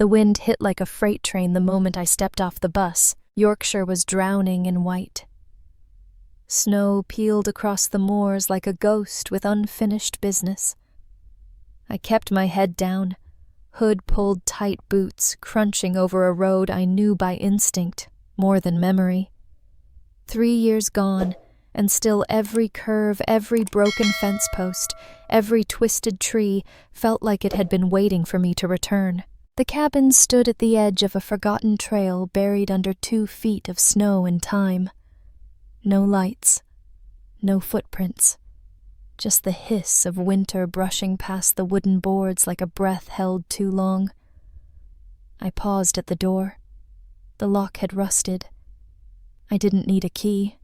The wind hit like a freight train the moment I stepped off the bus. Yorkshire was drowning in white. Snow peeled across the moors like a ghost with unfinished business. I kept my head down, hood pulled tight boots, crunching over a road I knew by instinct, more than memory. 3 years gone, and still every curve, every broken fence post, every twisted tree felt like it had been waiting for me to return. The cabin stood at the edge of a forgotten trail buried under 2 feet of snow and time. No lights, no footprints, just the hiss of winter brushing past the wooden boards like a breath held too long. I paused at the door. The lock had rusted. I didn't need a key.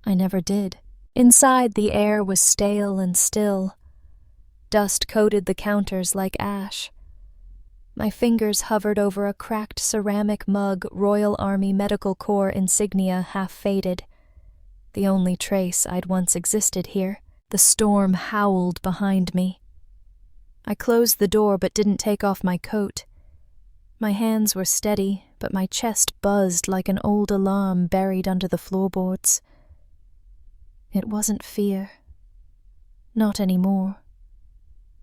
I never did. Inside, the air was stale and still. Dust coated the counters like ash. My fingers hovered over a cracked ceramic mug, Royal Army Medical Corps insignia half faded. The only trace I'd once existed here. The storm howled behind me. I closed the door but didn't take off my coat. My hands were steady, but my chest buzzed like an old alarm buried under the floorboards. It wasn't fear. Not anymore.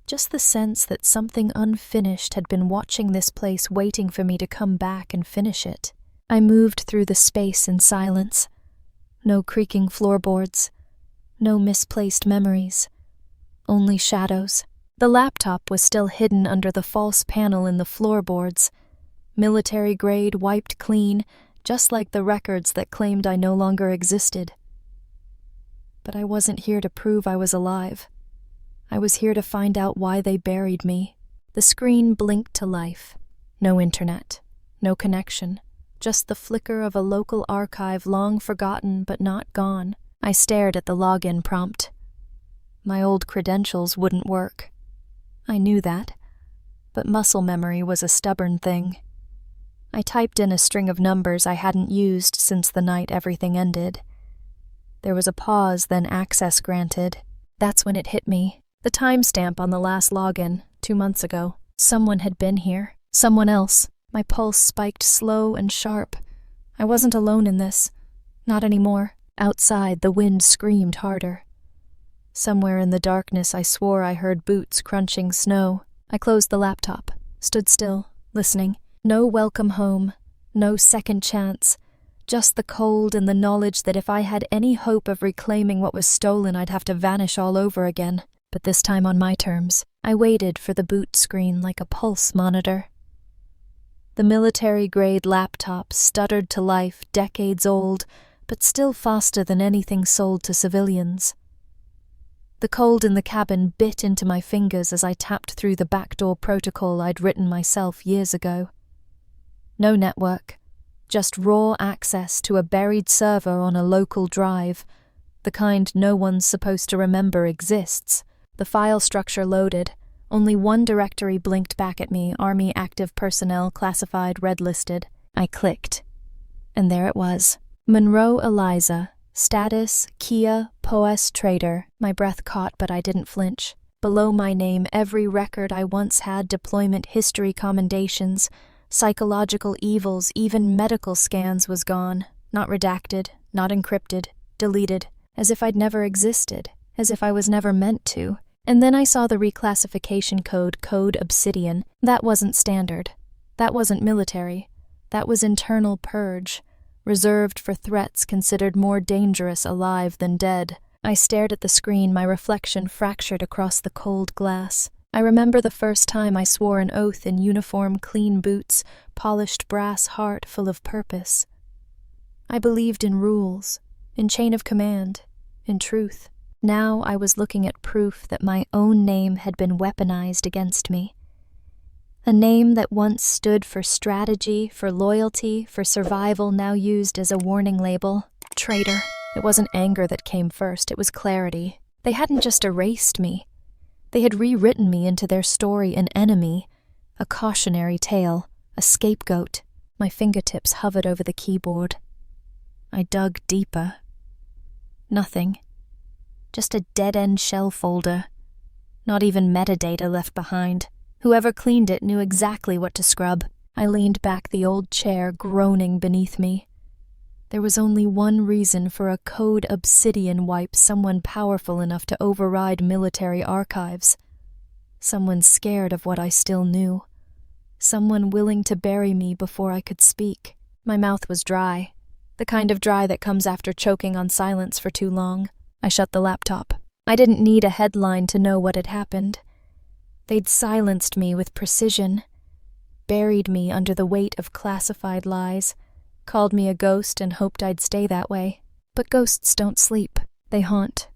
Just the sense that something unfinished had been watching this place, waiting for me to come back and finish it. I moved through the space in silence. No creaking floorboards. No misplaced memories. Only shadows. The laptop was still hidden under the false panel in the floorboards. Military grade, wiped clean, just like the records that claimed I no longer existed. But I wasn't here to prove I was alive. I was here to find out why they buried me. The screen blinked to life. No internet. No connection. Just the flicker of a local archive long forgotten but not gone. I stared at the login prompt. My old credentials wouldn't work. I knew that, but muscle memory was a stubborn thing. I typed in a string of numbers I hadn't used since the night everything ended. There was a pause, then access granted. That's when it hit me. The timestamp on the last login, 2 months ago. Someone had been here. Someone else. My pulse spiked slow and sharp. I wasn't alone in this. Not anymore. Outside, the wind screamed harder. Somewhere in the darkness, I swore I heard boots crunching snow. I closed the laptop, stood still, listening. No welcome home, no second chance. Just the cold and the knowledge that if I had any hope of reclaiming what was stolen, I'd have to vanish all over again. But this time on my terms. I waited for the boot screen like a pulse monitor. The military-grade laptop stuttered to life, decades old, but still faster than anything sold to civilians. The cold in the cabin bit into my fingers as I tapped through the backdoor protocol I'd written myself years ago. No network, just raw access to a buried server on a local drive, the kind no one's supposed to remember exists. The file structure loaded. Only one directory blinked back at me, Army active personnel, classified, red-listed. I clicked. And there it was. Monroe Eliza. Status, Kia, POS, traitor. My breath caught, but I didn't flinch. Below my name, every record I once had, deployment history commendations, psychological evils, even medical scans was gone. Not redacted, not encrypted, deleted. As if I'd never existed. As if I was never meant to. And then I saw the reclassification code, Code Obsidian. That wasn't standard. That wasn't military. That was internal purge, reserved for threats considered more dangerous alive than dead. I stared at the screen, my reflection fractured across the cold glass. I remember the first time I swore an oath in uniform, clean boots, polished brass heart full of purpose. I believed in rules, in chain of command, in truth. Now I was looking at proof that my own name had been weaponized against me. A name that once stood for strategy, for loyalty, for survival, now used as a warning label. Traitor. It wasn't anger that came first, it was clarity. They hadn't just erased me. They had rewritten me into their story, an enemy, a cautionary tale, a scapegoat. My fingertips hovered over the keyboard. I dug deeper. Nothing. Just a dead-end shell folder. Not even metadata left behind. Whoever cleaned it knew exactly what to scrub. I leaned back the old chair, groaning beneath me. There was only one reason for a code obsidian wipe, someone powerful enough to override military archives. Someone scared of what I still knew. Someone willing to bury me before I could speak. My mouth was dry, the kind of dry that comes after choking on silence for too long. I shut the laptop. I didn't need a headline to know what had happened. They'd silenced me with precision, buried me under the weight of classified lies, called me a ghost and hoped I'd stay that way. But ghosts don't sleep, they haunt.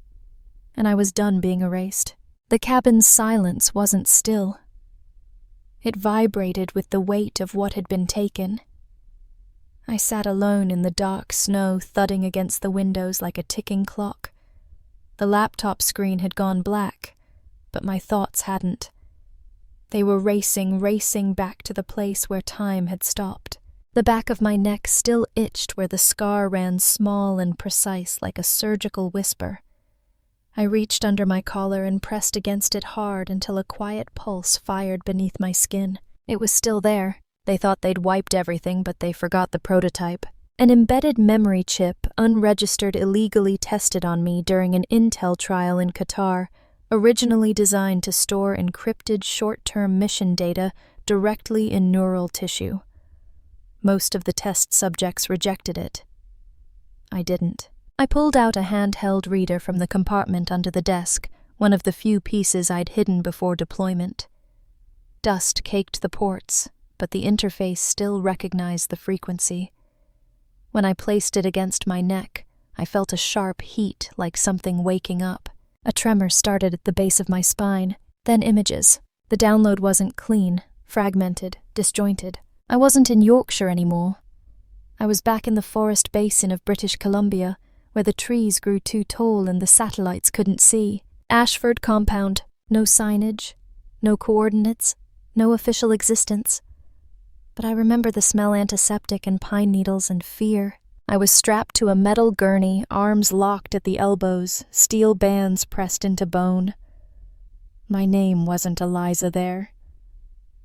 And I was done being erased. The cabin's silence wasn't still. It vibrated with the weight of what had been taken. I sat alone in the dark snow, thudding against the windows like a ticking clock. The laptop screen had gone black, but my thoughts hadn't. They were racing back to the place where time had stopped. The back of my neck still itched where the scar ran small and precise like a surgical whisper. I reached under my collar and pressed against it hard until a quiet pulse fired beneath my skin. It was still there. They thought they'd wiped everything, but they forgot the prototype. An embedded memory chip, unregistered, illegally tested on me during an intel trial in Qatar, originally designed to store encrypted short-term mission data directly in neural tissue. Most of the test subjects rejected it. I didn't. I pulled out a handheld reader from the compartment under the desk, one of the few pieces I'd hidden before deployment. Dust caked the ports, but the interface still recognized the frequency. When I placed it against my neck, I felt a sharp heat like something waking up. A tremor started at the base of my spine, then images. The download wasn't clean, fragmented, disjointed. I wasn't in Yorkshire anymore. I was back in the forest basin of British Columbia, where the trees grew too tall and the satellites couldn't see. Ashford compound, no signage, no coordinates, no official existence. But I remember the smell antiseptic and pine needles and fear. I was strapped to a metal gurney, arms locked at the elbows, steel bands pressed into bone. My name wasn't Eliza there.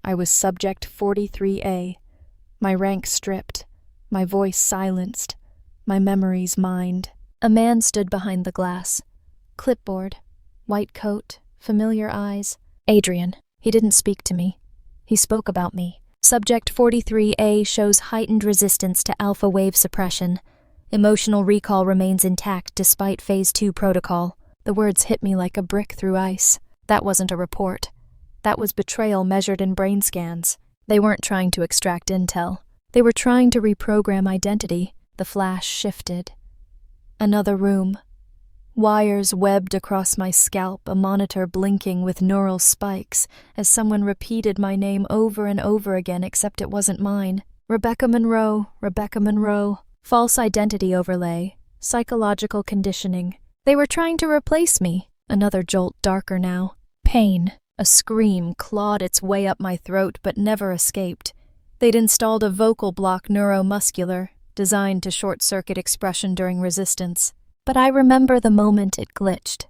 I was Subject 43A, my rank stripped, my voice silenced, my memories mined. A man stood behind the glass. Clipboard, white coat, familiar eyes. Adrian. He didn't speak to me. He spoke about me. Subject 43A shows heightened resistance to alpha wave suppression. Emotional recall remains intact despite Phase 2 protocol. The words hit me like a brick through ice. That wasn't a report. That was betrayal measured in brain scans. They weren't trying to extract intel. They were trying to reprogram identity. The flash shifted. Another room. Wires webbed across my scalp, a monitor blinking with neural spikes as someone repeated my name over and over again, except it wasn't mine. Rebecca Monroe, Rebecca Monroe. False identity overlay. Psychological conditioning. They were trying to replace me. Another jolt, darker now. Pain. A scream clawed its way up my throat but never escaped. They'd installed a vocal block neuromuscular, designed to short-circuit expression during resistance. But I remember the moment it glitched.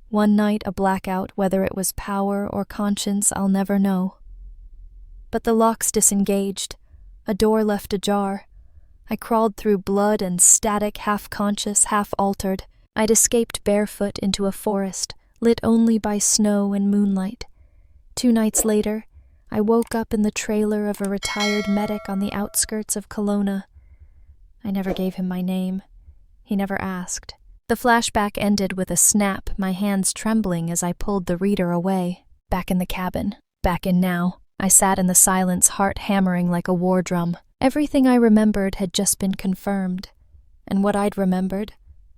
One night a blackout, whether it was power or conscience, I'll never know. But the locks disengaged. A door left ajar. I crawled through blood and static, half-conscious, half-altered. I'd escaped barefoot into a forest, lit only by snow and moonlight. 2 nights later, I woke up in the trailer of a retired medic on the outskirts of Kelowna. I never gave him my name. He never asked. The flashback ended with a snap, my hands trembling as I pulled the reader away. Back in the cabin. Back in now. I sat in the silence, heart hammering like a war drum. Everything I remembered had just been confirmed. And what I'd remembered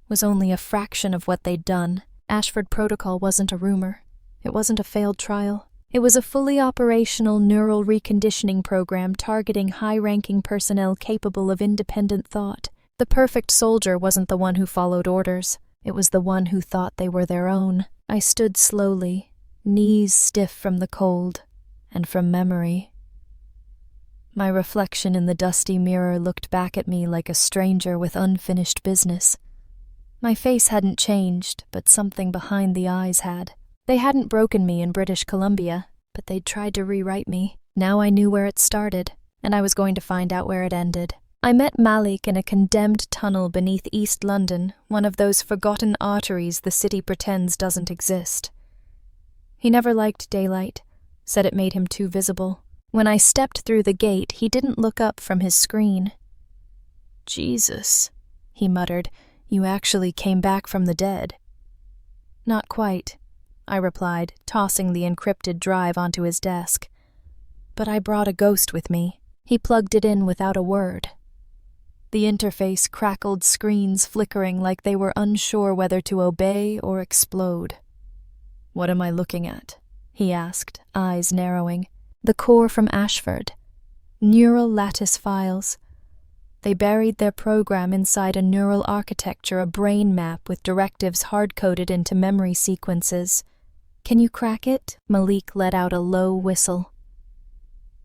was only a fraction of what they'd done. Ashford Protocol wasn't a rumor. It wasn't a failed trial. It was a fully operational neural reconditioning program targeting high-ranking personnel capable of independent thought. The perfect soldier wasn't the one who followed orders. It was the one who thought they were their own. I stood slowly, knees stiff from the cold and from memory. My reflection in the dusty mirror looked back at me like a stranger with unfinished business. My face hadn't changed, but something behind the eyes had. They hadn't broken me in British Columbia, but they'd tried to rewrite me. Now I knew where it started, and I was going to find out where it ended. I met Malik in a condemned tunnel beneath East London, one of those forgotten arteries the city pretends doesn't exist. He never liked daylight, said it made him too visible. When I stepped through the gate, he didn't look up from his screen. "Jesus," he muttered, "you actually came back from the dead." "Not quite," I replied, tossing the encrypted drive onto his desk. "But I brought a ghost with me." He plugged it in without a word. The interface crackled, screens flickering like they were unsure whether to obey or explode. "What am I looking at?" he asked, eyes narrowing. "The core from Ashford. Neural lattice files. They buried their program inside a neural architecture, a brain map with directives hard-coded into memory sequences. Can you crack it?" Malik let out a low whistle.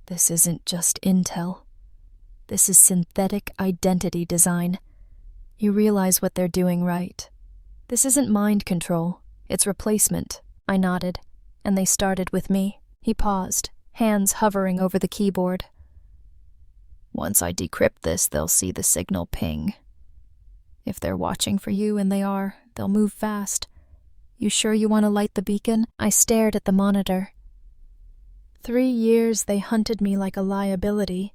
"This isn't just intel. This is synthetic identity design. You realize what they're doing, right? This isn't mind control, it's replacement." I nodded, and they started with me. He paused, hands hovering over the keyboard. "Once I decrypt this, they'll see the signal ping. If they're watching for you, and they are, they'll move fast. You sure you want to light the beacon?" I stared at the monitor. 3 years they hunted me like a liability.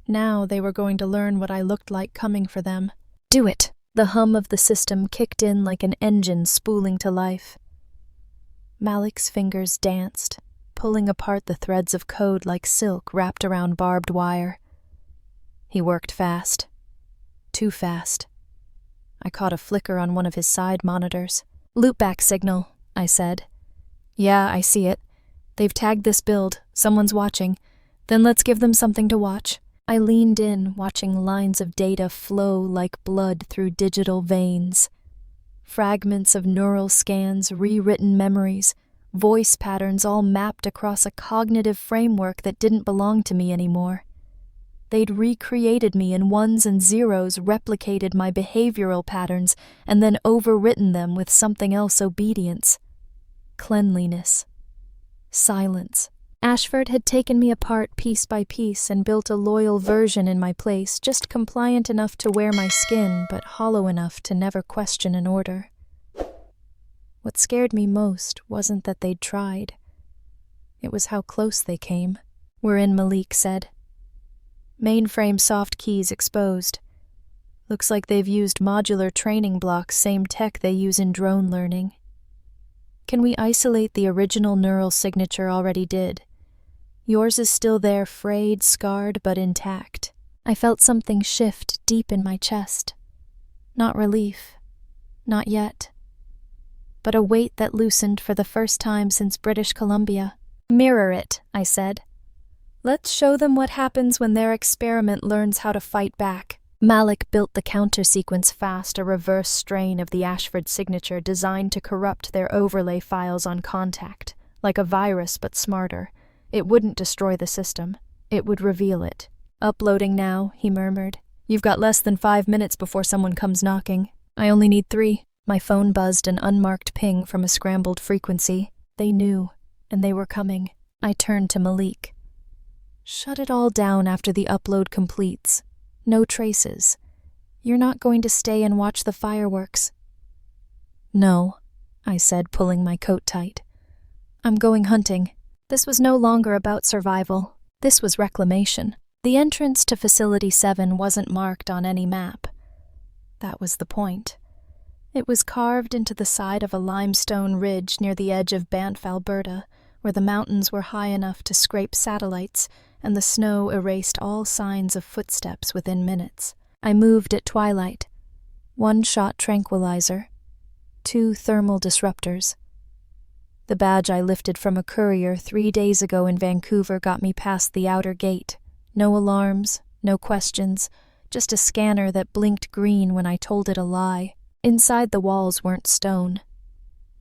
Now they were going to learn what I looked like coming for them. "Do it!" The hum of the system kicked in like an engine spooling to life. Malik's fingers danced, pulling apart the threads of code like silk wrapped around barbed wire. He worked fast. Too fast. I caught a flicker on one of his side monitors. "Loopback signal," I said. "Yeah, I see it. They've tagged this build. Someone's watching. Then let's give them something to watch." I leaned in, watching lines of data flow like blood through digital veins. Fragments of neural scans, rewritten memories, voice patterns all mapped across a cognitive framework that didn't belong to me anymore. They'd recreated me in ones and zeros, replicated my behavioral patterns, and then overwritten them with something else: obedience, cleanliness, silence. Ashford had taken me apart piece by piece and built a loyal version in my place, just compliant enough to wear my skin, but hollow enough to never question an order. What scared me most wasn't that they'd tried. It was how close they came. "We're in," Malik said. "Mainframe soft keys exposed. Looks like they've used modular training blocks, same tech they use in drone learning. Can we isolate the original neural signature? Already did. Yours is still there, frayed, scarred, but intact." I felt something shift deep in my chest. Not relief. Not yet. But a weight that loosened for the first time since British Columbia. "Mirror it," I said. "Let's show them what happens when their experiment learns how to fight back." Malik built the counter-sequence fast, a reverse strain of the Ashford signature designed to corrupt their overlay files on contact, like a virus but smarter. It wouldn't destroy the system. It would reveal it. "Uploading now," he murmured. "You've got less than 5 minutes before someone comes knocking." "I only need 3. My phone buzzed an unmarked ping from a scrambled frequency. They knew, and they were coming. I turned to Malik. "Shut it all down after the upload completes. No traces. You're not going to stay and watch the fireworks." "No," I said, pulling my coat tight. "I'm going hunting." This was no longer about survival. This was reclamation. The entrance to Facility 7 wasn't marked on any map. That was the point. It was carved into the side of a limestone ridge near the edge of Banff, Alberta, where the mountains were high enough to scrape satellites, and the snow erased all signs of footsteps within minutes. I moved at twilight. 1-shot tranquilizer. 2 thermal disruptors. The badge I lifted from a courier 3 days ago in Vancouver got me past the outer gate. No alarms, no questions, just a scanner that blinked green when I told it a lie. Inside the walls weren't stone.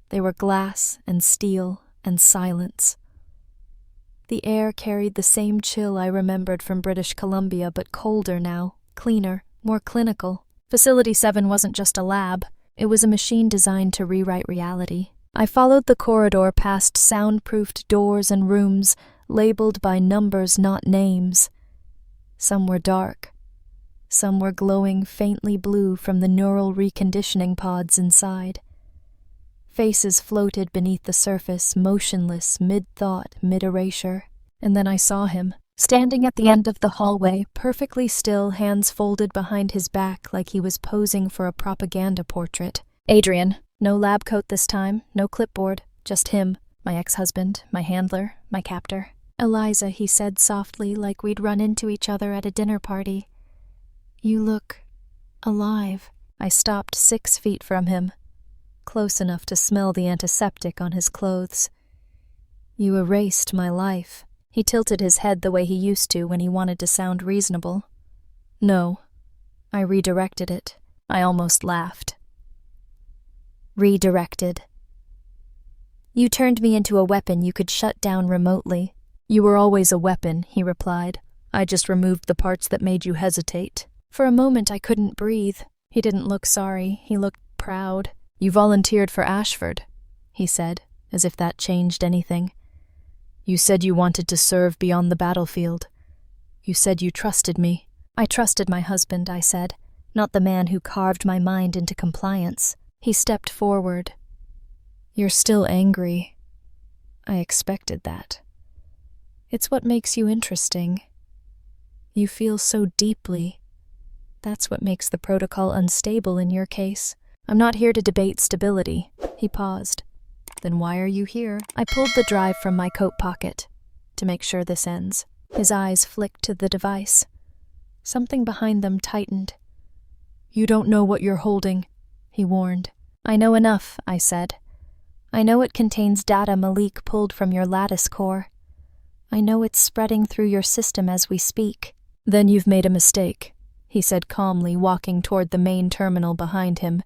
They were glass and steel and silence. The air carried the same chill I remembered from British Columbia, but colder now, cleaner, more clinical. Facility 7 wasn't just a lab. It was a machine designed to rewrite reality. I followed the corridor past soundproofed doors and rooms, labeled by numbers, not names. Some were dark. Some were glowing faintly blue from the neural reconditioning pods inside. Faces floated beneath the surface, motionless, mid-thought, mid-erasure. And then I saw him, standing at the end of the hallway, perfectly still, hands folded behind his back like he was posing for a propaganda portrait. Adrian. No lab coat this time, no clipboard, just him, my ex-husband, my handler, my captor. Eliza, he said softly, like we'd run into each other at a dinner party. You look alive. I stopped 6 feet from him, close enough to smell the antiseptic on his clothes. You erased my life. He tilted his head the way he used to when he wanted to sound reasonable. No, I redirected it. I almost laughed. Redirected. You turned me into a weapon you could shut down remotely. You were always a weapon, he replied. I just removed the parts that made you hesitate. For a moment I couldn't breathe. He didn't look sorry. He looked proud. You volunteered for Ashford, he said, as if that changed anything. You said you wanted to serve beyond the battlefield. You said you trusted me. I trusted my husband, I said, not the man who carved my mind into compliance. He stepped forward. You're still angry. I expected that. It's what makes you interesting. You feel so deeply. That's what makes the protocol unstable in your case. I'm not here to debate stability. He paused. Then why are you here? I pulled the drive from my coat pocket to make sure this ends. His eyes flicked to the device. Something behind them tightened. You don't know what you're holding, he warned. I know enough, I said. I know it contains data Malik pulled from your lattice core. I know it's spreading through your system as we speak. Then you've made a mistake, he said calmly, walking toward the main terminal behind him.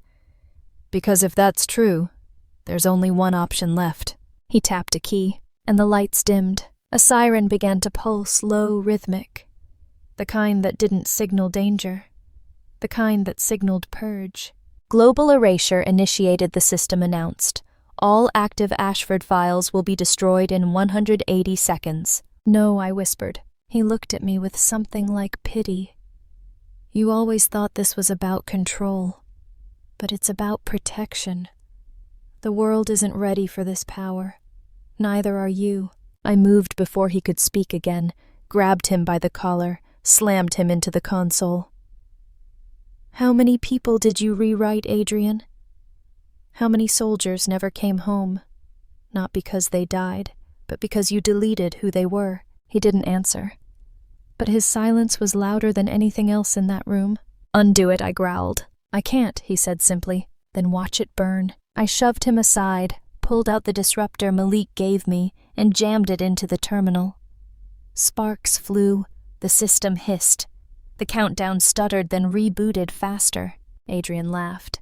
Because if that's true, there's only one option left. He tapped a key, and the lights dimmed. A siren began to pulse, low, rhythmic. The kind that didn't signal danger. The kind that signaled purge. Global erasure initiated, the system announced. All active Ashford files will be destroyed in 180 seconds. No, I whispered. He looked at me with something like pity. You always thought this was about control, but it's about protection. The world isn't ready for this power. Neither are you. I moved before he could speak again, grabbed him by the collar, slammed him into the console. How many people did you rewrite, Adrian? How many soldiers never came home? Not because they died, but because you deleted who they were. He didn't answer. But his silence was louder than anything else in that room. Undo it, I growled. I can't, he said simply. Then watch it burn. I shoved him aside, pulled out the disruptor Malik gave me, and jammed it into the terminal. Sparks flew. The system hissed. The countdown stuttered, then rebooted faster. Adrian laughed.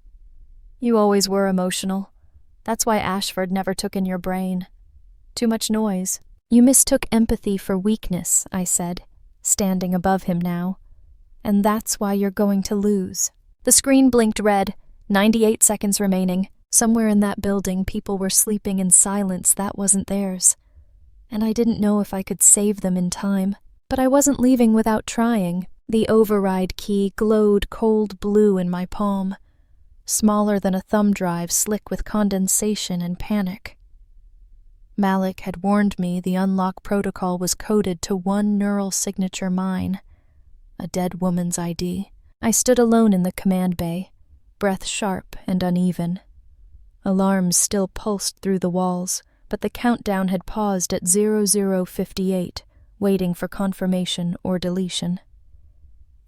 You always were emotional. That's why Ashford never took in your brain. Too much noise. You mistook empathy for weakness, I said, standing above him now. And that's why you're going to lose. The screen blinked red. 98 seconds remaining. Somewhere in that building, people were sleeping in silence that wasn't theirs. And I didn't know if I could save them in time. But I wasn't leaving without trying. The override key glowed cold blue in my palm, smaller than a thumb drive, slick with condensation and panic. Malik had warned me the unlock protocol was coded to one neural signature mine, a dead woman's ID. I stood alone in the command bay, breath sharp and uneven. Alarms still pulsed through the walls, but the countdown had paused at 0058, waiting for confirmation or deletion.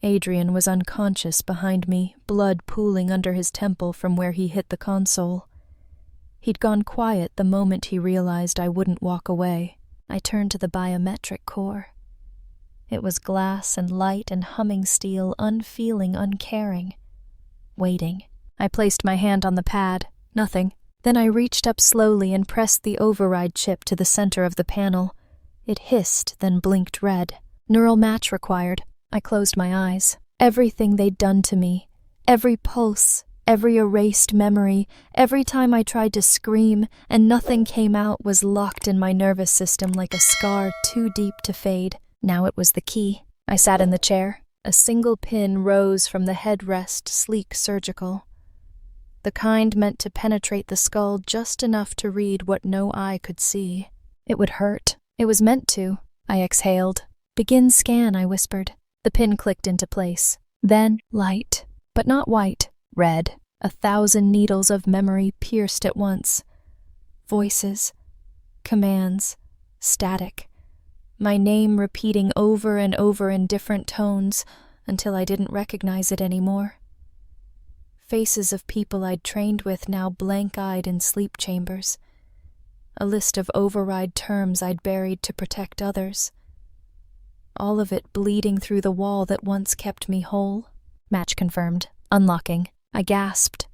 Adrian was unconscious behind me, blood pooling under his temple from where he hit the console. He'd gone quiet the moment he realized I wouldn't walk away. I turned to the biometric core. It was glass and light and humming steel, unfeeling, uncaring. Waiting. I placed my hand on the pad. Nothing. Then I reached up slowly and pressed the override chip to the center of the panel. It hissed, then blinked red. Neural match required. I closed my eyes. Everything they'd done to me, every pulse, Every erased memory, every time I tried to scream and nothing came out, was locked in my nervous system like a scar too deep to fade. Now it was the key. I sat in the chair. A single pin rose from the headrest, sleek, surgical. The kind meant to penetrate the skull just enough to read what no eye could see. It would hurt. It was meant to. I exhaled. "Begin scan," I whispered. The pin clicked into place. Then light, but not white, red. 1,000 needles of memory pierced at once. Voices, commands, static. My name repeating over and over in different tones until I didn't recognize it anymore. Faces of people I'd trained with now blank-eyed in sleep chambers. A list of override terms I'd buried to protect others. All of it bleeding through the wall that once kept me whole. Match confirmed. Unlocking. I gasped.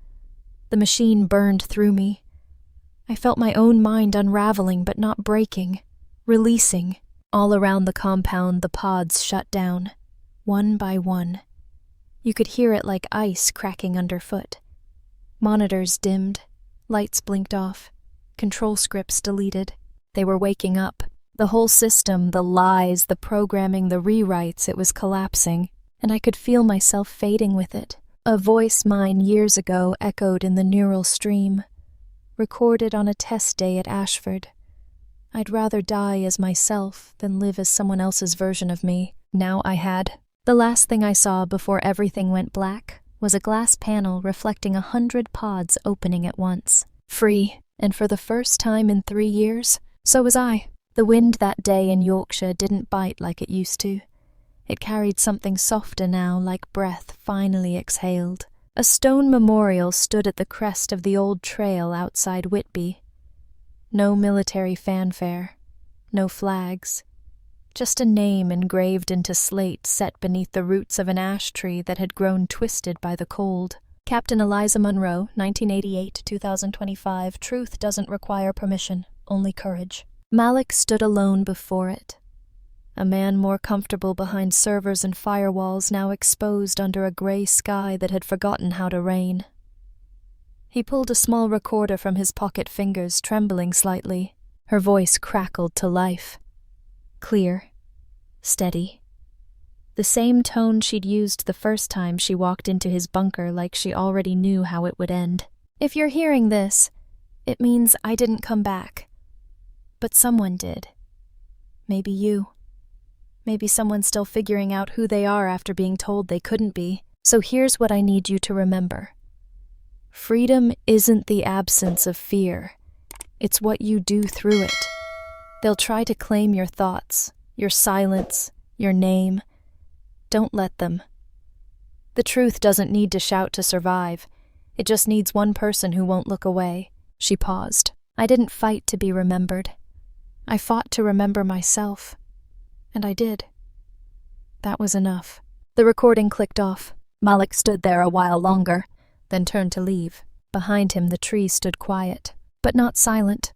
The machine burned through me. I felt my own mind unraveling but not breaking. Releasing. All around the compound the pods shut down. One by one. You could hear it like ice cracking underfoot. Monitors dimmed. Lights blinked off. Control scripts deleted. They were waking up. The whole system, the lies, the programming, the rewrites, it was collapsing, and I could feel myself fading with it. A voice mine years ago echoed in the neural stream, recorded on a test day at Ashford. I'd rather die as myself than live as someone else's version of me. Now I had. The last thing I saw before everything went black was a glass panel reflecting 100 pods opening at once. Free, and for the first time in 3 years, so was I. The wind that day in Yorkshire didn't bite like it used to. It carried something softer now, like breath finally exhaled. A stone memorial stood at the crest of the old trail outside Whitby. No military fanfare, no flags. Just a name engraved into slate set beneath the roots of an ash tree that had grown twisted by the cold. Captain Eliza Monroe, 1988-2025. Truth doesn't require permission, only courage. Malik stood alone before it. A man more comfortable behind servers and firewalls, now exposed under a gray sky that had forgotten how to rain. He pulled a small recorder from his pocket fingers, trembling slightly. Her voice crackled to life. Clear. Steady. The same tone she'd used the first time she walked into his bunker, like she already knew how it would end. "If you're hearing this, it means I didn't come back. But someone did. Maybe you. Maybe someone's still figuring out who they are after being told they couldn't be. So here's what I need you to remember. Freedom isn't the absence of fear. It's what you do through it. They'll try to claim your thoughts, your silence, your name. Don't let them. The truth doesn't need to shout to survive. It just needs one person who won't look away." She paused. "I didn't fight to be remembered. I fought to remember myself. And I did. That was enough." The recording clicked off. Malik stood there a while longer, then turned to leave. Behind him the tree stood quiet, but not silent.